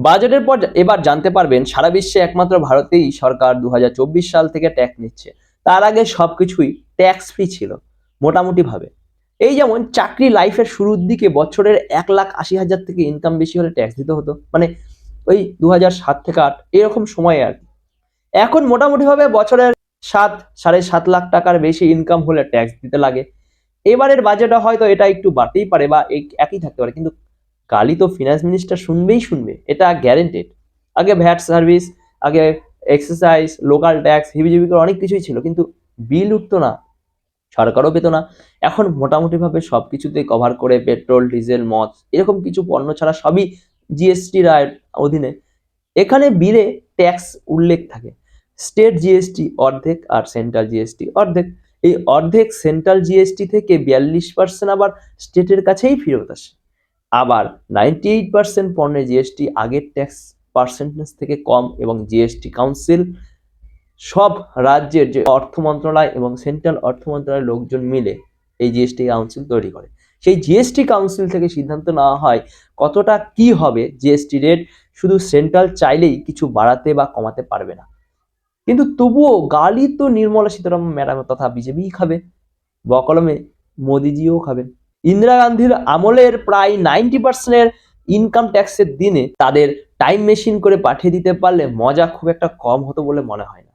বাজেটের পর এবার জানতে পারবেন সারা বিশ্বে একমাত্র ভারতেই সরকার 2024 সাল থেকে ট্যাক্স নিচ্ছে। তার আগে সবকিছুই ট্যাক্স ফ্রি ছিল মোটামুটি ভাবে। এই যেমন চাকরি লাইফের শুরুর দিকে বছরের 1,80,000 থেকে ইনকাম বেশি হলে ট্যাক্স দিতে হতো, মানে ওই 2007 থেকে 8 এরকম সময়ে আর কি। এখন মোটামুটি ভাবে বছরের 7-7.5 লাখ টাকার বেশি ইনকাম হলে ট্যাক্স দিতে লাগে। এবারের বাজেটে হয়তো এটা একটু বাড়তেই পারে বা একই থাকতে পারে, কিন্তু গালি তো ফিনান্স মিনিস্টার শুনবেই শুনবে, এটা গ্যারেন্টেড। আগে ভ্যাট সার্ভিস, আগে এক্সারসাইজ, লোকাল ট্যাক্স, হিবিজিবি করে অনেক কিছুই ছিল, কিন্তু বিল উঠতো না, সরকারও পেত না। এখন মোটামুটিভাবে সব কিছুতেই কভার করে পেট্রোল, ডিজেল, মদ এরকম কিছু পণ্য ছাড়া সবই জিএসটির অধীনে। এখানে বিলে ট্যাক্স উল্লেখ থাকে, স্টেট জিএসটি অর্ধেক আর সেন্ট্রাল জিএসটি অর্ধেক। এই অর্ধেক সেন্ট্রাল জিএসটি থেকে 42% আবার স্টেটের কাছেই ফেরত আসে। আবার 98% পণ্যে জিএসটি আগের ট্যাক্স পার্সেন্টেজ থেকে কম, এবং জিএসটি কাউন্সিল সব রাজ্যের যে অর্থ মন্ত্রণালয় এবং সেন্ট্রাল অর্থ মন্ত্রণালয়ের লোকজন মিলে এই জিএসটি কাউন্সিল তৈরি করে। সেই জিএসটি কাউন্সিল থেকে সিদ্ধান্ত নেওয়া হয় কতটা কি হবে জিএসটি রেট। শুধু সেন্ট্রাল চাইলেই কিছু বাড়াতে বা কমাতে পারবে না। কিন্তু তবুও গালি তো নির্মলা সীতারামন ম্যাডাম তথা বিজেপিই খাবে, বকলমে মোদিজিও খাবেন। ইন্দিরা গান্ধীর আমলের প্রায় 90% ইনকাম ট্যাক্সের দিনে তাদের টাইম মেশিন করে পাঠিয়ে দিতে পারলে মজা খুব একটা কম হতো বলে মনে হয় না।